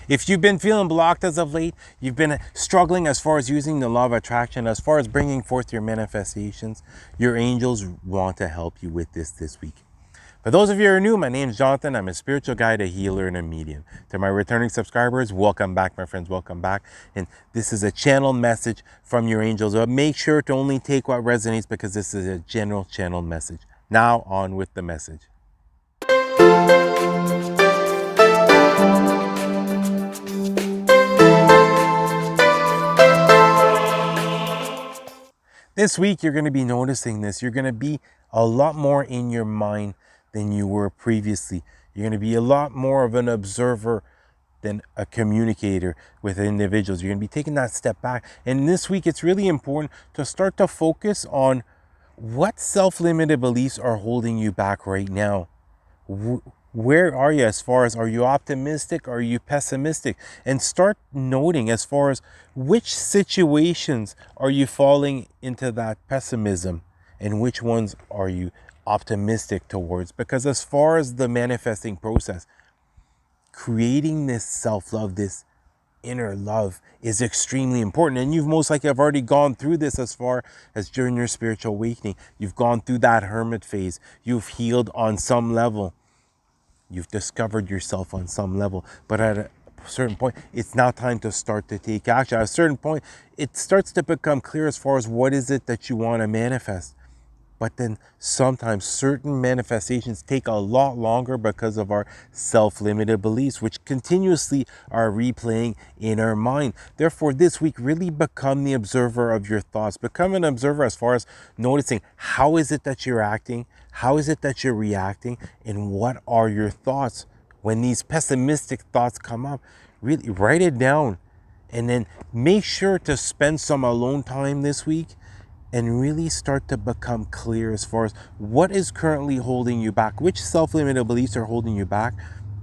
If you've been feeling blocked as of late, you've been struggling as far as using the law of attraction, as far as bringing forth your manifestations, your angels want to help you with this week. For those of you who are new, my name is Jonathan. I'm a spiritual guide, a healer, and a medium. To my returning subscribers, welcome back, my friends, welcome back. And this is a channeled message from your angels. But make sure to only take what resonates, because this is a general channeled message. Now on with the message. This week, you're going to be noticing this. You're going to be a lot more in your mind than you were previously. You're going to be a lot more of an observer than a communicator with individuals. You're going to be taking that step back. And this week, it's really important to start to focus on what self-limited beliefs are holding you back right now. Where are you as far as, are you optimistic? Are you pessimistic? And start noting as far as which situations are you falling into that pessimism and which ones are you optimistic towards. Because as far as the manifesting process, creating this self-love, this inner love is extremely important. And you've most likely have already gone through this as far as during your spiritual awakening. You've gone through that hermit phase. You've healed on some level. You've discovered yourself on some level. But at a certain point, it's now time to start to take action. At a certain point, it starts to become clear as far as what is it that you want to manifest. But then sometimes certain manifestations take a lot longer because of our self-limited beliefs, which continuously are replaying in our mind. Therefore, this week, really become the observer of your thoughts. Become an observer as far as noticing how is it that you're acting, how is it that you're reacting, and what are your thoughts. When these pessimistic thoughts come up, really write it down. And then make sure to spend some alone time this week and really start to become clear as far as what is currently holding you back, which self-limited beliefs are holding you back.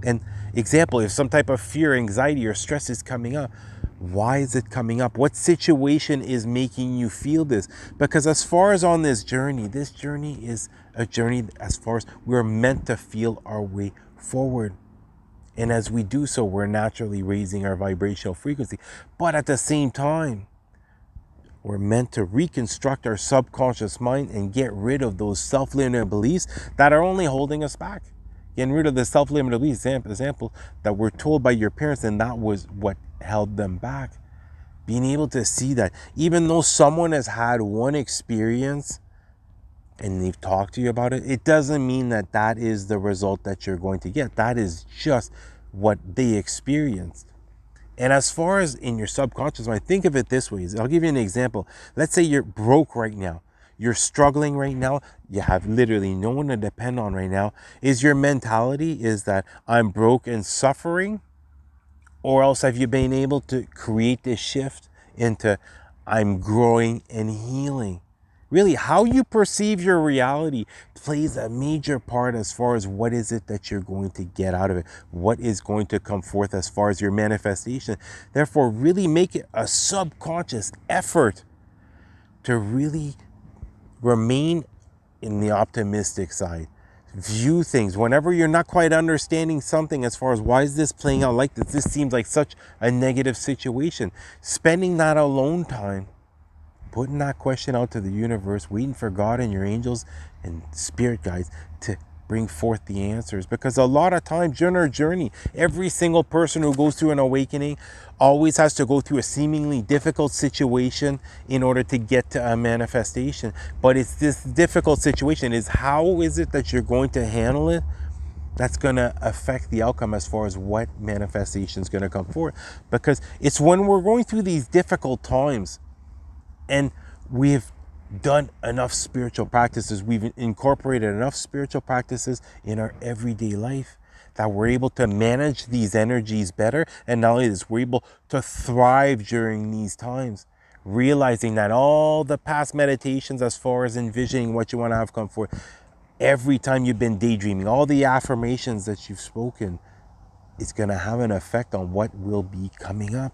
And example, if some type of fear, anxiety, or stress is coming up, why is it coming up? What situation is making you feel this? Because as far as on this journey is a journey as far as we're meant to feel our way forward. And as we do so, we're naturally raising our vibrational frequency. But at the same time, we're meant to reconstruct our subconscious mind and get rid of those self-limited beliefs that are only holding us back. Getting rid of the self-limited beliefs, example, that were told by your parents, and that was what held them back. Being able to see that even though someone has had one experience and they've talked to you about it, it doesn't mean that that is the result that you're going to get. That is just what they experienced. And as far as in your subconscious mind, think of it this way. I'll give you an example. Let's say you're broke right now. You're struggling right now. You have literally no one to depend on right now. Is your mentality is that I'm broke and suffering? Or else have you been able to create this shift into I'm growing and healing? Really, how you perceive your reality plays a major part as far as what is it that you're going to get out of it. What is going to come forth as far as your manifestation. Therefore, really make it a subconscious effort to really remain in the optimistic side. View things whenever you're not quite understanding something as far as why is this playing out like this? This seems like such a negative situation. Spending that alone time, putting that question out to the universe, waiting for God and your angels and spirit guides to bring forth the answers. Because a lot of times during our journey, every single person who goes through an awakening always has to go through a seemingly difficult situation in order to get to a manifestation. But it's this difficult situation is how is it that you're going to handle it that's going to affect the outcome as far as what manifestation is going to come forward. Because it's when we're going through these difficult times and we've done enough spiritual practices, we've incorporated enough spiritual practices in our everyday life that we're able to manage these energies better. And not only this, we're able to thrive during these times, realizing that all the past meditations as far as envisioning what you want to have come forth, every time you've been daydreaming, all the affirmations that you've spoken, it's going to have an effect on what will be coming up.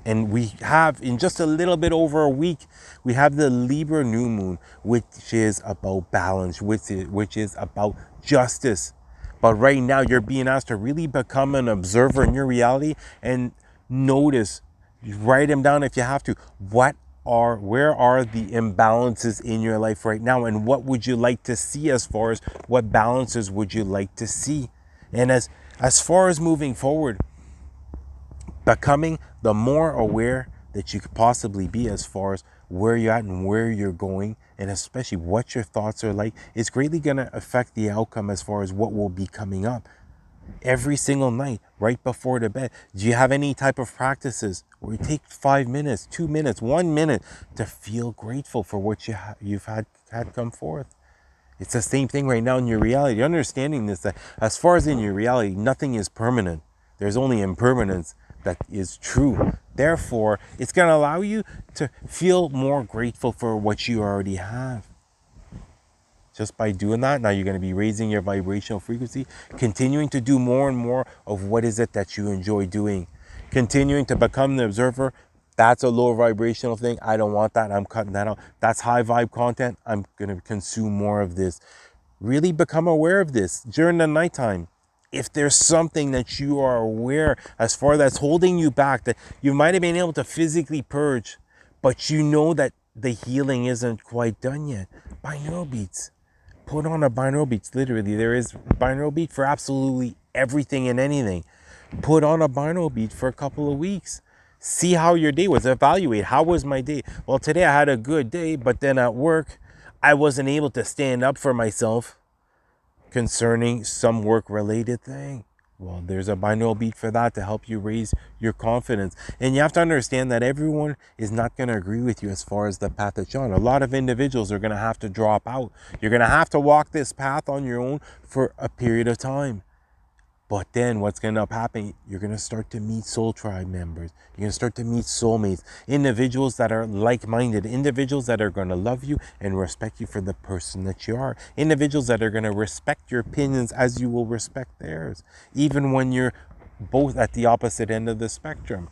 And we have, in just a little bit over a week, we have the Libra new moon, which is about balance, which is about justice, But right now, you're being asked to really become an observer in your reality and notice, write them down if you have to. Where are the imbalances in your life right now? And what would you like to see as far as what balances would you like to see? And as far as moving forward, becoming the more aware that you could possibly be as far as where you're at and where you're going, and especially what your thoughts are like, is greatly going to affect the outcome as far as what will be coming up every single night right before the bed. Do you have any type of practices where you take 5 minutes, 2 minutes, 1 minute to feel grateful for what you've had come forth? It's the same thing right now in your reality. Understanding this, that as far as in your reality, nothing is permanent. There's only impermanence that is true. Therefore, it's going to allow you to feel more grateful for what you already have. Just by doing that, now you're going to be raising your vibrational frequency, continuing to do more and more of what is it that you enjoy doing. Continuing to become the observer. That's a lower vibrational thing. I don't want that. I'm cutting that out. That's high vibe content. I'm going to consume more of this. Really become aware of this during the nighttime. If there's something that you are aware as far that's holding you back, that you might have been able to physically purge, but you know that the healing isn't quite done yet, binaural beats. Put on a binaural beats. Literally, there is binaural beat for absolutely everything and anything. Put on a binaural beat for a couple of weeks. See how your day was. Evaluate, how was my day? Well, today I had a good day, but then at work, I wasn't able to stand up for myself concerning some work-related thing. Well, there's a binaural beat for that to help you raise your confidence. And you have to understand that everyone is not going to agree with you as far as the path that you're on. A lot of individuals are going to have to drop out. You're going to have to walk this path on your own for a period of time. But then what's going to happen, you're going to start to meet soul tribe members. You're going to start to meet soulmates, individuals that are like-minded, individuals that are going to love you and respect you for the person that you are, individuals that are going to respect your opinions as you will respect theirs, even when you're both at the opposite end of the spectrum.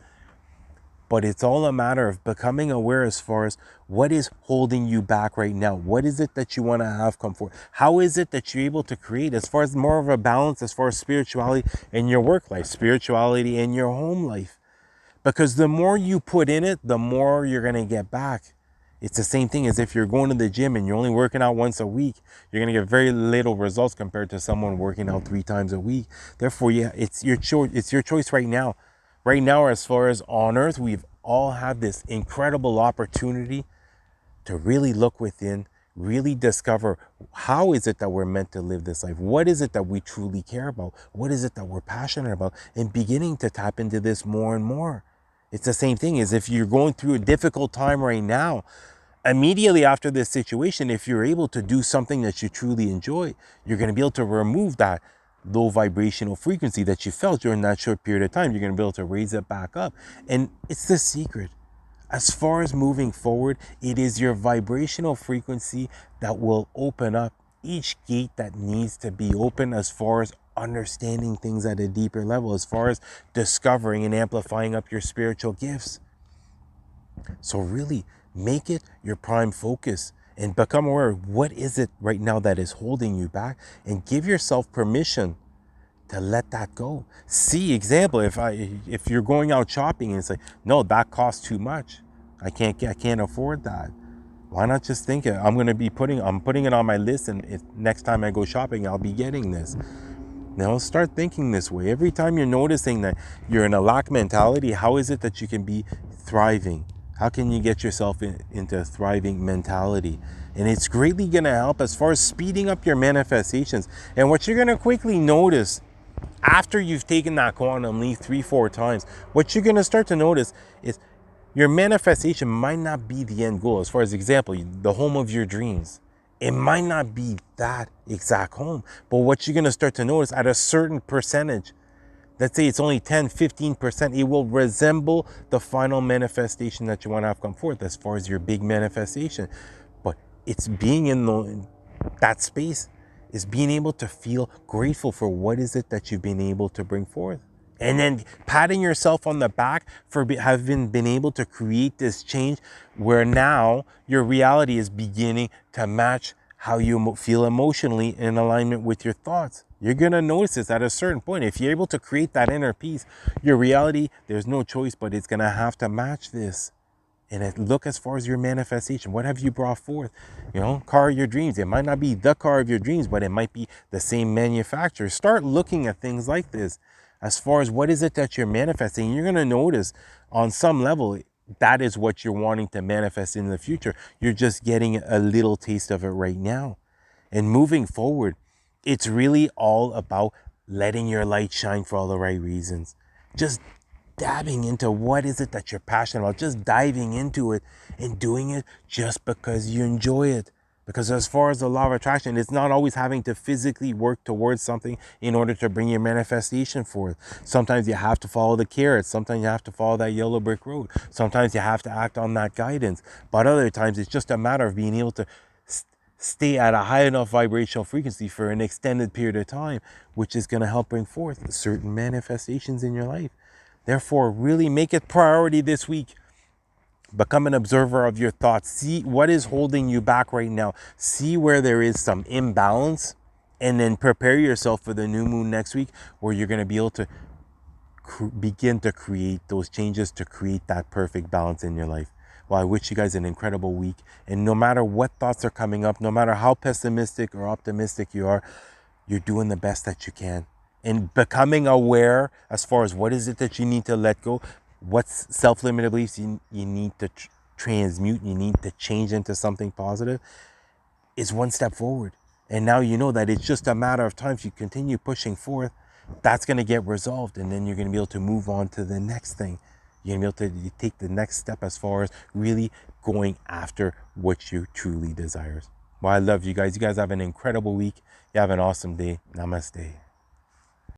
But it's all a matter of becoming aware as far as what is holding you back right now. What is it that you want to have come forward? How is it that you're able to create as far as more of a balance as far as spirituality in your work life, spirituality in your home life? Because the more you put in it, the more you're going to get back. It's the same thing as if you're going to the gym and you're only working out once a week. You're going to get very little results compared to someone working out 3 times a week. Therefore, yeah, it's your choice. It's your choice right now. Right now, as far as on earth, we've all had this incredible opportunity to really look within, really discover how is it that we're meant to live this life? What is it that we truly care about? What is it that we're passionate about? And beginning to tap into this more and more. It's the same thing as if you're going through a difficult time right now. Immediately after this situation, if you're able to do something that you truly enjoy, you're going to be able to remove that low vibrational frequency that you felt during that short period of time. You're going to be able to raise it back up. And it's the secret. As far as moving forward, it is your vibrational frequency that will open up each gate that needs to be open as far as understanding things at a deeper level, as far as discovering and amplifying up your spiritual gifts. So really make it your prime focus and become aware of what is it right now that is holding you back, and give yourself permission to let that go. See, example, if you're going out shopping and it's like, no, that costs too much. I can't afford that. Why not just think it? I'm putting it on my list, and if next time I go shopping, I'll be getting this. Now start thinking this way. Every time you're noticing that you're in a lack mentality, how is it that you can be thriving? How can you get yourself into a thriving mentality? And it's greatly going to help as far as speeding up your manifestations. And what you're going to quickly notice after you've taken that quantum leap 3-4 times, what you're going to start to notice is your manifestation might not be the end goal. As far as example, the home of your dreams. It might not be that exact home, but what you're going to start to notice at a certain percentage, let's say it's only 10-15%, it will resemble the final manifestation that you want to have come forth as far as your big manifestation. But it's being in that space, is being able to feel grateful for what is it that you've been able to bring forth. And then patting yourself on the back for having been able to create this change where now your reality is beginning to match how you feel emotionally in alignment with your thoughts. You're going to notice this at a certain point. If you're able to create that inner peace, your reality, there's no choice, but it's going to have to match this. And look as far as your manifestation. What have you brought forth? Car of your dreams. It might not be the car of your dreams, but it might be the same manufacturer. Start looking at things like this. As far as what is it that you're manifesting, you're going to notice on some level that is what you're wanting to manifest in the future. You're just getting a little taste of it right now. And moving forward, it's really all about letting your light shine for all the right reasons. Just dabbing into what is it that you're passionate about, just diving into it and doing it just because you enjoy it. Because as far as the law of attraction, it's not always having to physically work towards something in order to bring your manifestation forth. Sometimes you have to follow the carrots. Sometimes you have to follow that yellow brick road. Sometimes you have to act on that guidance. But other times it's just a matter of being able to stay at a high enough vibrational frequency for an extended period of time, which is going to help bring forth certain manifestations in your life. Therefore, really make it priority this week. Become an observer of your thoughts. See what is holding you back right now. See where there is some imbalance, and then prepare yourself for the new moon next week, where you're going to be able to begin to create those changes to create that perfect balance in your life. Well, I wish you guys an incredible week. And no matter what thoughts are coming up, no matter how pessimistic or optimistic you are, you're doing the best that you can. And becoming aware as far as what is it that you need to let go, what's self-limited beliefs you need to transmute, you need to change into something positive, is one step forward. And now you know that it's just a matter of time. If you continue pushing forth, that's going to get resolved, and then you're going to be able to move on to the next thing. You're going to be able to take the next step as far as really going after what you truly desires. Well, I love you guys. You guys have an incredible week. You have an awesome day. Namaste.